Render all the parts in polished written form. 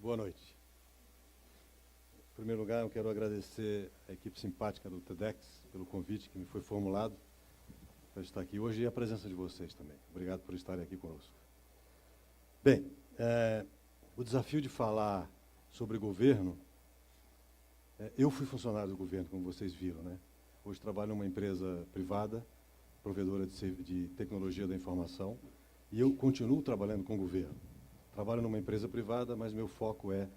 Boa noite. Em primeiro lugar, eu quero agradecer a equipe simpática do TEDx pelo convite que me foi formulado para estar aqui hoje e a presença de vocês também. Obrigado por estarem aqui conosco. Bem, o desafio de falar sobre governo, eu fui funcionário do governo, como vocês viram, né? Hoje trabalho numa empresa privada, provedora de tecnologia da informação, e eu continuo trabalhando com o governo. Trabalho numa empresa privada, mas meu foco é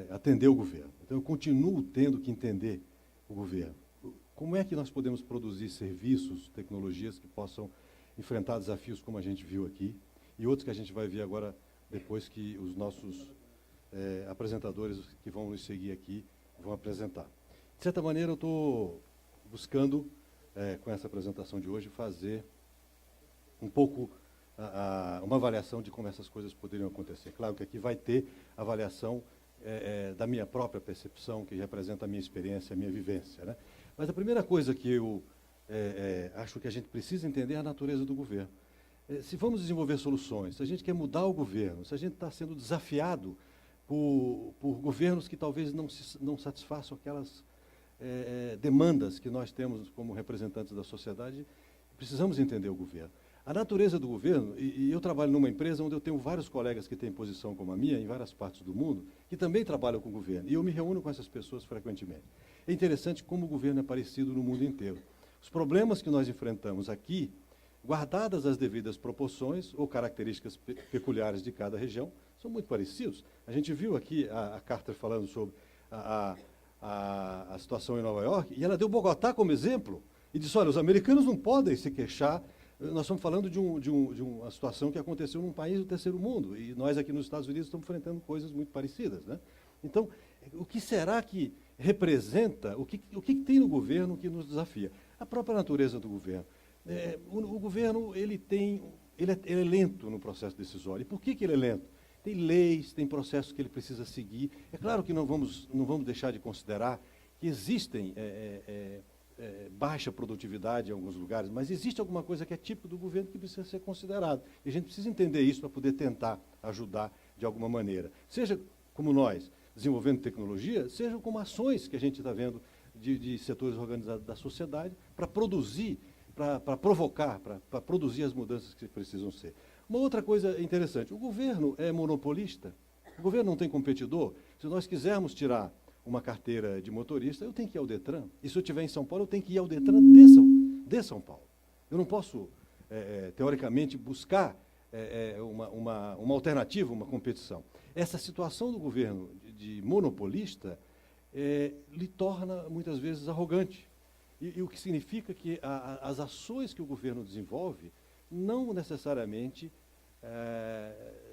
atender o governo. Então, eu continuo tendo que entender o governo. Como é que nós podemos produzir serviços, tecnologias que possam enfrentar desafios como a gente viu aqui, e outros que a gente vai ver agora, depois que os nossos apresentadores que vão nos seguir aqui vão apresentar. De certa maneira, eu estou buscando, com essa apresentação de hoje, fazer um pouco uma avaliação de como essas coisas poderiam acontecer. Claro que aqui vai ter avaliação da minha própria percepção, que representa a minha experiência, a minha vivência, né? Mas a primeira coisa que eu acho que a gente precisa entender é a natureza do governo. Se vamos desenvolver soluções, se a gente quer mudar o governo, se a gente está sendo desafiado por governos que talvez não satisfaçam aquelas demandas que nós temos como representantes da sociedade, precisamos entender o governo. A natureza do governo, e eu trabalho numa empresa onde eu tenho vários colegas que têm posição como a minha, em várias partes do mundo, que também trabalham com o governo, e eu me reúno com essas pessoas frequentemente. É interessante como o governo é parecido no mundo inteiro. Os problemas que nós enfrentamos aqui, guardadas as devidas proporções ou características peculiares de cada região, são muito parecidos. A gente viu aqui a Carter falando sobre a situação em Nova York, e ela deu Bogotá como exemplo, e disse, olha, os americanos não podem se queixar. Nós estamos falando de uma situação que aconteceu num país do terceiro mundo, e nós aqui nos Estados Unidos estamos enfrentando coisas muito parecidas, né? Então, o que será que representa, o que tem no governo que nos desafia? A própria natureza do governo. O governo, ele é lento no processo decisório. E por que ele é lento? Tem leis, tem processos que ele precisa seguir. É claro que não vamos deixar de considerar que existem baixa produtividade em alguns lugares, mas existe alguma coisa que é típico do governo que precisa ser considerado. E a gente precisa entender isso para poder tentar ajudar de alguma maneira. Seja como nós, desenvolvendo tecnologia, seja como ações que a gente está vendo de setores organizados da sociedade para produzir, para provocar, para produzir as mudanças que precisam ser. Uma outra coisa interessante, o governo é monopolista, o governo não tem competidor. Se nós quisermos tirar uma carteira de motorista, eu tenho que ir ao Detran. E se eu estiver em São Paulo, eu tenho que ir ao Detran de São Paulo. Eu não posso, teoricamente, buscar uma alternativa, uma competição. Essa situação do governo de monopolista lhe torna, muitas vezes, arrogante. E o que significa que as ações que o governo desenvolve não necessariamente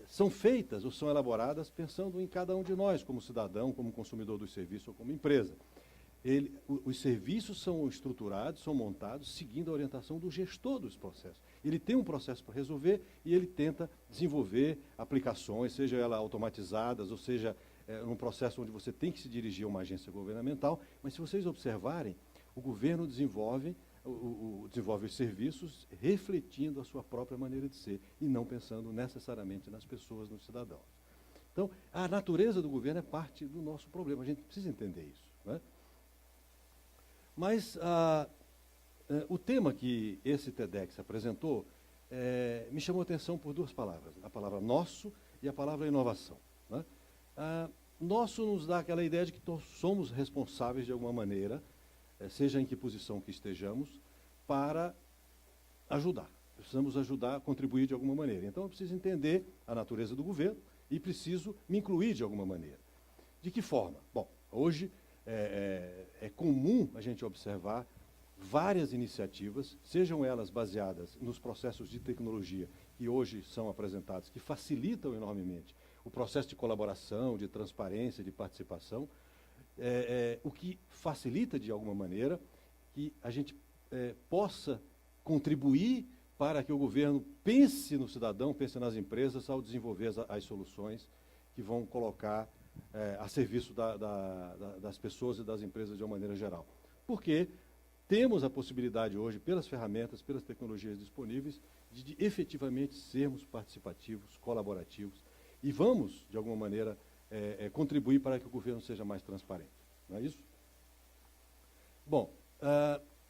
são feitas ou são elaboradas pensando em cada um de nós, como cidadão, como consumidor dos serviços ou como empresa. Os serviços são estruturados, são montados seguindo a orientação do gestor dos processos. Ele tem um processo para resolver e ele tenta desenvolver aplicações, seja elas automatizadas, ou seja, num processo onde você tem que se dirigir a uma agência governamental, mas se vocês observarem, o governo desenvolve os serviços refletindo a sua própria maneira de ser e não pensando necessariamente nas pessoas, nos cidadãos. Então, a natureza do governo é parte do nosso problema, a gente precisa entender isso, né? Mas o tema que esse TEDx apresentou me chamou a atenção por duas palavras, a palavra nosso e a palavra inovação, né? Nosso nos dá aquela ideia de que nós somos responsáveis de alguma maneira, seja em que posição que estejamos, para ajudar. Precisamos ajudar, contribuir de alguma maneira. Então, eu preciso entender a natureza do governo e preciso me incluir de alguma maneira. De que forma? Bom, hoje é comum a gente observar várias iniciativas, sejam elas baseadas nos processos de tecnologia que hoje são apresentados, que facilitam enormemente o processo de colaboração, de transparência, de participação, o que facilita, de alguma maneira, que a gente possa contribuir para que o governo pense no cidadão, pense nas empresas, ao desenvolver as soluções que vão colocar a serviço das pessoas e das empresas de uma maneira geral. Porque temos a possibilidade hoje, pelas ferramentas, pelas tecnologias disponíveis, de efetivamente sermos participativos, colaborativos, e vamos, de alguma maneira, contribuir para que o governo seja mais transparente. Não é isso? Bom,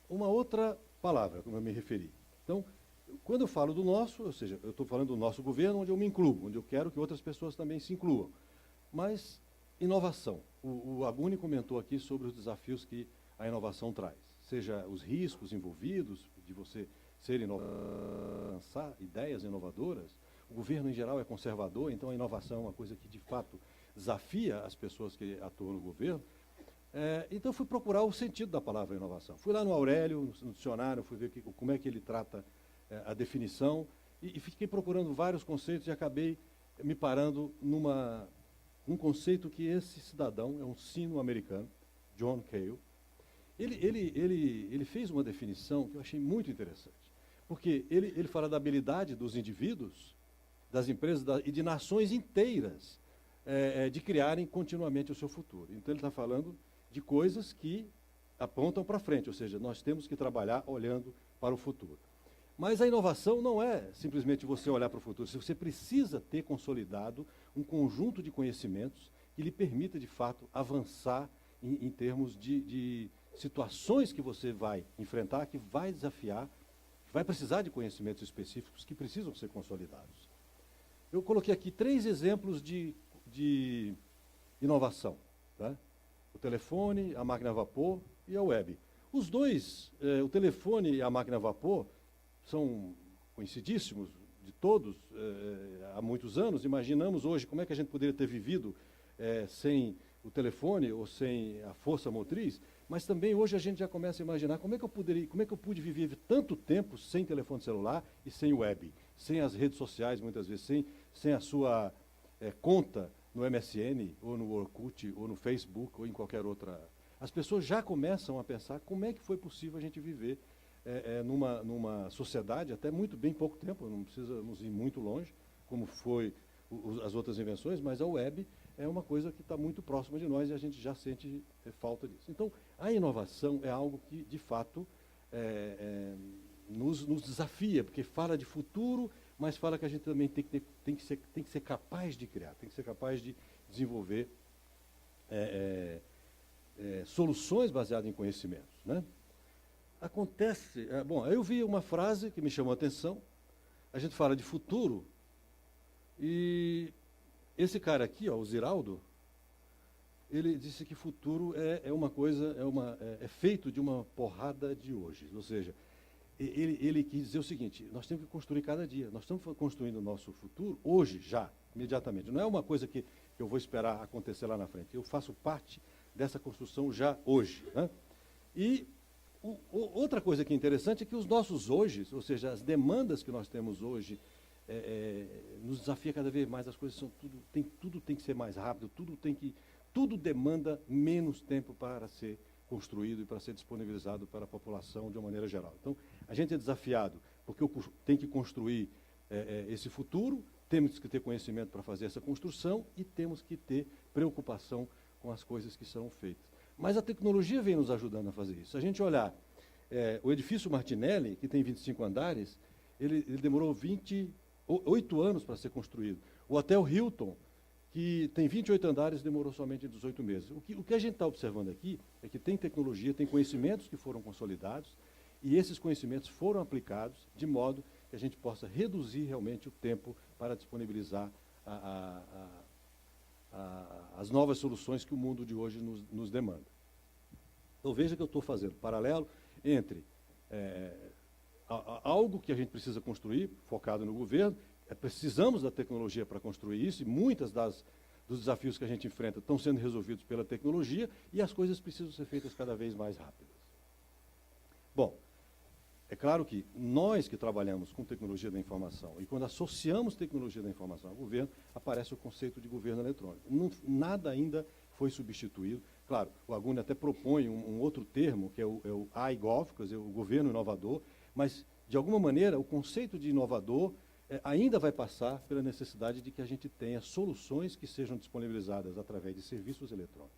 uma outra palavra, como eu me referi. Então, quando eu falo do nosso, ou seja, eu estou falando do nosso governo, onde eu me incluo, onde eu quero que outras pessoas também se incluam. Mas, inovação. O Aguni comentou aqui sobre os desafios que a inovação traz. Seja os riscos envolvidos de você ser inovador, lançar ideias inovadoras. O governo, em geral, é conservador, então a inovação é uma coisa que, de fato, desafia as pessoas que atuam no governo. Então, eu fui procurar o sentido da palavra inovação. Fui lá no Aurélio, no dicionário, fui ver como é que ele trata a definição, e fiquei procurando vários conceitos e acabei me parando num conceito que esse cidadão, é um sino-americano, John Cale, ele fez uma definição que eu achei muito interessante, porque ele fala da habilidade dos indivíduos, das empresas e de nações inteiras de criarem continuamente o seu futuro. Então, ele está falando de coisas que apontam para frente, ou seja, nós temos que trabalhar olhando para o futuro. Mas a inovação não é simplesmente você olhar para o futuro, você precisa ter consolidado um conjunto de conhecimentos que lhe permita, de fato, avançar em termos de situações que você vai enfrentar, que vai desafiar, que vai precisar de conhecimentos específicos que precisam ser consolidados. Eu coloquei aqui 3 exemplos de inovação, tá? O telefone, a máquina a vapor e a web. Os dois, o telefone e a máquina a vapor, são conhecidíssimos de todos há muitos anos. Imaginamos hoje como é que a gente poderia ter vivido sem o telefone ou sem a força motriz, mas também hoje a gente já começa a imaginar como é que eu pude viver tanto tempo sem telefone celular e sem web, sem as redes sociais, muitas vezes, sem a sua conta no MSN, ou no Orkut, ou no Facebook, ou em qualquer outra. As pessoas já começam a pensar como é que foi possível a gente viver numa sociedade até muito bem pouco tempo, não precisamos ir muito longe, como foi as outras invenções, mas a web é uma coisa que está muito próxima de nós e a gente já sente falta disso. Então, a inovação é algo que, de fato, nos desafia, porque fala de futuro, mas fala que a gente também tem que ser capaz de criar, tem que ser capaz de desenvolver soluções baseadas em conhecimentos, né? Acontece, bom, eu vi uma frase que me chamou a atenção, a gente fala de futuro, e esse cara aqui, ó, o Ziraldo, ele disse que futuro é uma coisa, é feito de uma porrada de hoje, ou seja, ele quis dizer o seguinte: nós temos que construir cada dia, nós estamos construindo o nosso futuro hoje, já, imediatamente, não é uma coisa que eu vou esperar acontecer lá na frente, eu faço parte dessa construção já hoje, né? E outra coisa que é interessante é que os nossos hoje, ou seja, as demandas que nós temos hoje, nos desafia cada vez mais, as coisas tudo tem que ser mais rápido, tudo demanda menos tempo para ser construído e para ser disponibilizado para a população de uma maneira geral. Então, a gente é desafiado, porque tem que construir esse futuro, temos que ter conhecimento para fazer essa construção e temos que ter preocupação com as coisas que serão feitas. Mas a tecnologia vem nos ajudando a fazer isso. Se a gente olhar o edifício Martinelli, que tem 25 andares, ele demorou 28 anos para ser construído. O Hotel Hilton, que tem 28 andares, demorou somente 18 meses. O que a gente está observando aqui é que tem tecnologia, tem conhecimentos que foram consolidados, e esses conhecimentos foram aplicados de modo que a gente possa reduzir realmente o tempo para disponibilizar as novas soluções que o mundo de hoje nos demanda. Então, veja que eu estou fazendo paralelo entre algo que a gente precisa construir, focado no governo, precisamos da tecnologia para construir isso, e muitos dos desafios que a gente enfrenta estão sendo resolvidos pela tecnologia, e as coisas precisam ser feitas cada vez mais rápidas. Bom, é claro que nós que trabalhamos com tecnologia da informação, e quando associamos tecnologia da informação ao governo, aparece o conceito de governo eletrônico. Nada ainda foi substituído. Claro, o Aguni até propõe um outro termo, que é o iGov, quer dizer, o governo inovador, mas, de alguma maneira, o conceito de inovador ainda vai passar pela necessidade de que a gente tenha soluções que sejam disponibilizadas através de serviços eletrônicos.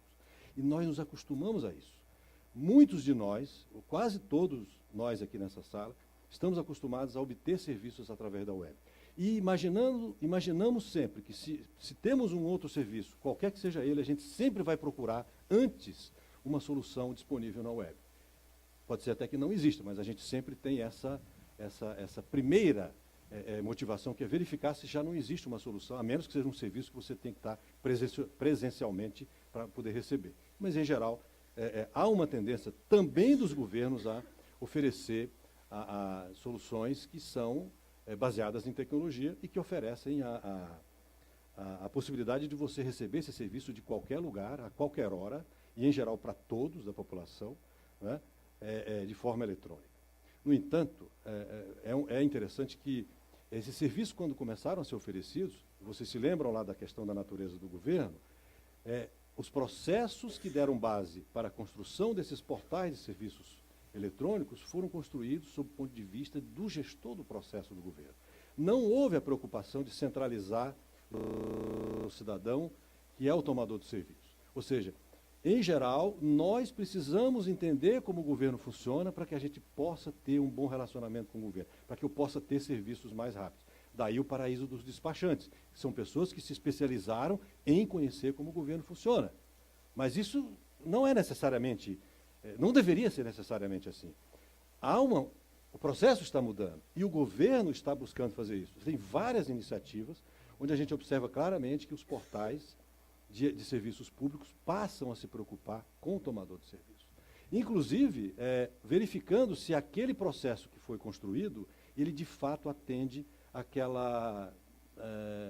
E nós nos acostumamos a isso. Muitos de nós, ou quase todos nós aqui nessa sala, estamos acostumados a obter serviços através da web. E imaginamos sempre que se temos um outro serviço, qualquer que seja ele, a gente sempre vai procurar antes uma solução disponível na web. Pode ser até que não exista, mas a gente sempre tem essa primeira motivação, que é verificar se já não existe uma solução, a menos que seja um serviço que você tem que estar presencialmente para poder receber. Mas, em geral, há uma tendência também dos governos a oferecer soluções que são baseadas em tecnologia e que oferecem a possibilidade de você receber esse serviço de qualquer lugar, a qualquer hora, e, em geral, para todos da população, né, de forma eletrônica. No entanto, é interessante que esses serviços, quando começaram a ser oferecidos, vocês se lembram lá da questão da natureza do governo, os processos que deram base para a construção desses portais de serviços eletrônicos foram construídos sob o ponto de vista do gestor do processo do governo. Não houve a preocupação de centralizar o cidadão, que é o tomador do serviço. Ou seja, em geral, nós precisamos entender como o governo funciona para que a gente possa ter um bom relacionamento com o governo, para que eu possa ter serviços mais rápidos. Daí o paraíso dos despachantes, que são pessoas que se especializaram em conhecer como o governo funciona. Mas isso não é necessariamente, não deveria ser necessariamente assim. O processo está mudando e o governo está buscando fazer isso. Tem várias iniciativas onde a gente observa claramente que os portais de serviços públicos passam a se preocupar com o tomador de serviço. Inclusive, verificando se aquele processo que foi construído, ele de fato atende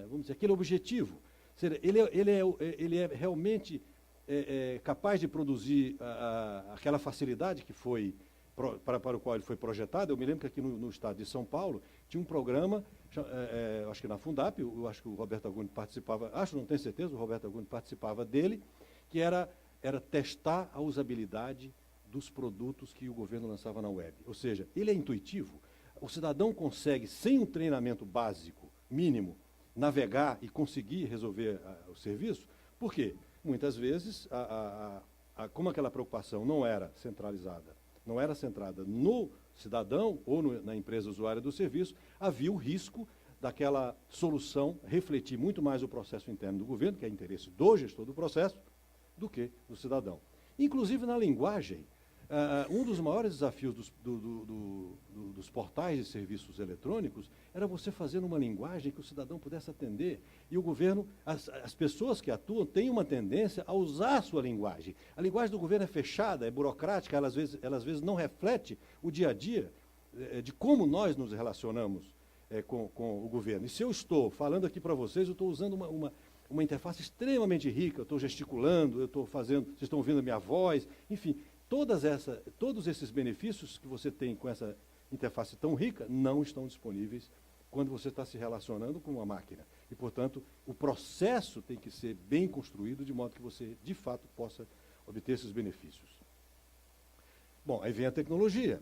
vamos dizer, aquele objetivo. Ou seja, ele é realmente capaz de produzir aquela facilidade que foi para o qual ele foi projetado. Eu me lembro que aqui no estado de São Paulo tinha um programa, acho que na Fundap, eu acho que o Roberto Aguni participava, não tenho certeza, o Roberto Aguni participava dele, que era testar a usabilidade dos produtos que o governo lançava na web. Ou seja, ele é intuitivo, o cidadão consegue, sem um treinamento básico, mínimo, navegar e conseguir resolver o serviço. Por quê? Muitas vezes, como aquela preocupação não era centralizada, não era centrada no cidadão ou na empresa usuária do serviço, havia o risco daquela solução refletir muito mais o processo interno do governo, que é interesse do gestor do processo, do que do cidadão. Inclusive na linguagem, um dos maiores desafios dos portais de serviços eletrônicos era você fazer uma linguagem que o cidadão pudesse atender. E o governo, as pessoas que atuam, têm uma tendência a usar a sua linguagem. A linguagem do governo é fechada, é burocrática, ela às vezes não reflete o dia a dia de como nós nos relacionamos com o governo. E se eu estou falando aqui para vocês, eu estou usando uma interface extremamente rica, eu estou gesticulando, eu estou fazendo, vocês estão ouvindo a minha voz, enfim. Todos esses benefícios que você tem com essa interface tão rica não estão disponíveis quando você está se relacionando com uma máquina. E, portanto, o processo tem que ser bem construído de modo que você, de fato, possa obter esses benefícios. Bom, aí vem a tecnologia.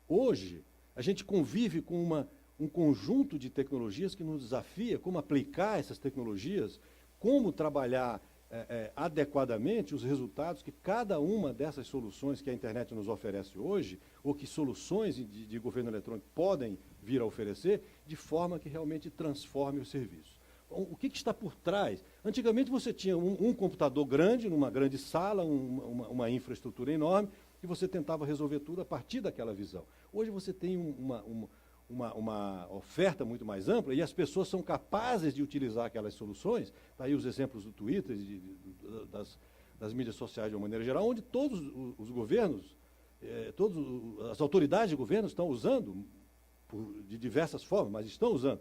Hoje, a gente convive com um conjunto de tecnologias que nos desafia como aplicar essas tecnologias, como trabalhar adequadamente os resultados que cada uma dessas soluções que a internet nos oferece hoje, ou que soluções de governo eletrônico podem vir a oferecer, de forma que realmente transforme o serviço. Bom, o que está por trás? Antigamente você tinha um computador grande, numa grande sala, uma infraestrutura enorme, e você tentava resolver tudo a partir daquela visão. Hoje você tem uma oferta muito mais ampla e as pessoas são capazes de utilizar aquelas soluções. Está aí os exemplos do Twitter, das mídias sociais de uma maneira geral, onde todos os governos, as autoridades de governo estão usando, de diversas formas, mas estão usando.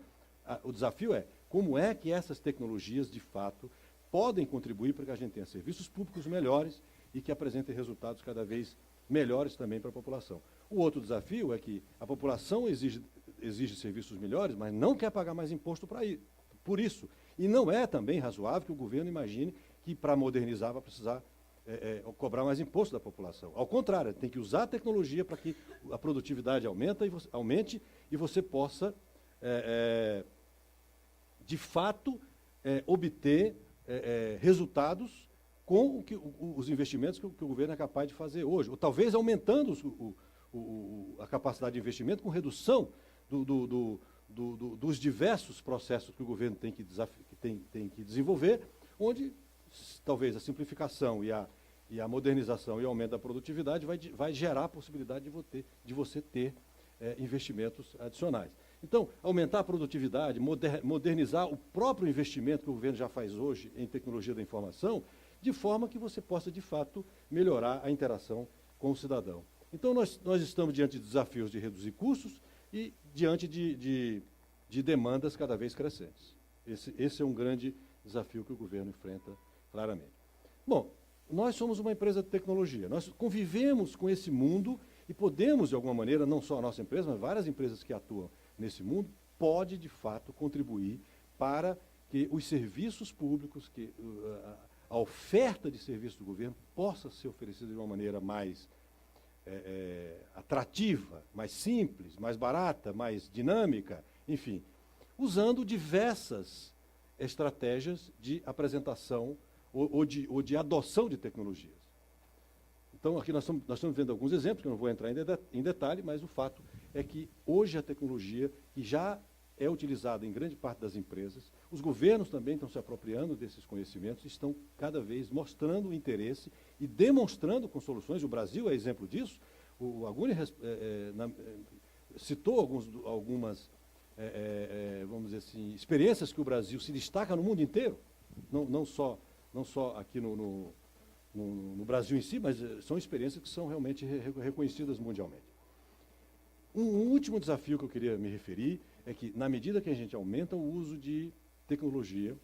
O desafio é como é que essas tecnologias, de fato, podem contribuir para que a gente tenha serviços públicos melhores e que apresentem resultados cada vez melhores também para a população. O outro desafio é que a população exige serviços melhores, mas não quer pagar mais imposto por isso. E não é também razoável que o governo imagine que para modernizar vai precisar cobrar mais imposto da população. Ao contrário, tem que usar a tecnologia para que a produtividade aumente e você possa, de fato, obter resultados com os investimentos que o governo é capaz de fazer hoje. Ou talvez aumentando a capacidade de investimento com redução dos diversos processos que o governo tem que, tem que desenvolver, onde talvez a simplificação e a modernização e o aumento da produtividade vai gerar a possibilidade de você ter investimentos adicionais. Então, aumentar a produtividade, modernizar o próprio investimento que o governo já faz hoje em tecnologia da informação, de forma que você possa, de fato, melhorar a interação com o cidadão. Então, nós estamos diante de desafios de reduzir custos e diante de demandas cada vez crescentes. Esse é um grande desafio que o governo enfrenta claramente. Bom, nós somos uma empresa de tecnologia, nós convivemos com esse mundo e podemos, de alguma maneira, não só a nossa empresa, mas várias empresas que atuam nesse mundo, pode, de fato, contribuir para que os serviços públicos, que a oferta de serviços do governo possa ser oferecida de uma maneira mais atrativa, mais simples, mais barata, mais dinâmica, enfim, usando diversas estratégias de apresentação ou de adoção de tecnologias. Então, aqui nós estamos vendo alguns exemplos, que eu não vou entrar em detalhe, mas o fato é que hoje a tecnologia, que já é utilizada em grande parte das empresas, os governos também estão se apropriando desses conhecimentos, estão cada vez mostrando o interesse e demonstrando com soluções. O Brasil é exemplo disso. O Aguni citou algumas vamos dizer assim, experiências que o Brasil se destaca no mundo inteiro, não só aqui no Brasil em si, mas são experiências que são realmente reconhecidas mundialmente. Um último desafio que eu queria me referir é que, na medida que a gente aumenta o uso de tecnologia,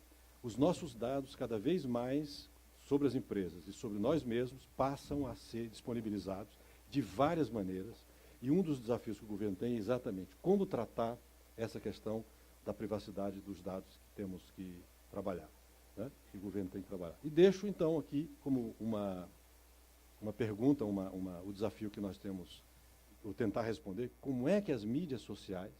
os nossos dados, cada vez mais sobre as empresas e sobre nós mesmos, passam a ser disponibilizados de várias maneiras. E um dos desafios que o governo tem é exatamente como tratar essa questão da privacidade dos dados que temos que trabalhar, né? Que o governo tem que trabalhar. E deixo, então, aqui como uma pergunta, o desafio que nós temos, eu tentar responder, como é que as mídias sociais,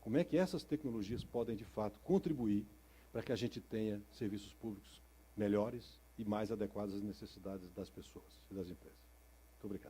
como é que essas tecnologias podem, de fato, contribuir para que a gente tenha serviços públicos melhores e mais adequados às necessidades das pessoas e das empresas. Muito obrigado.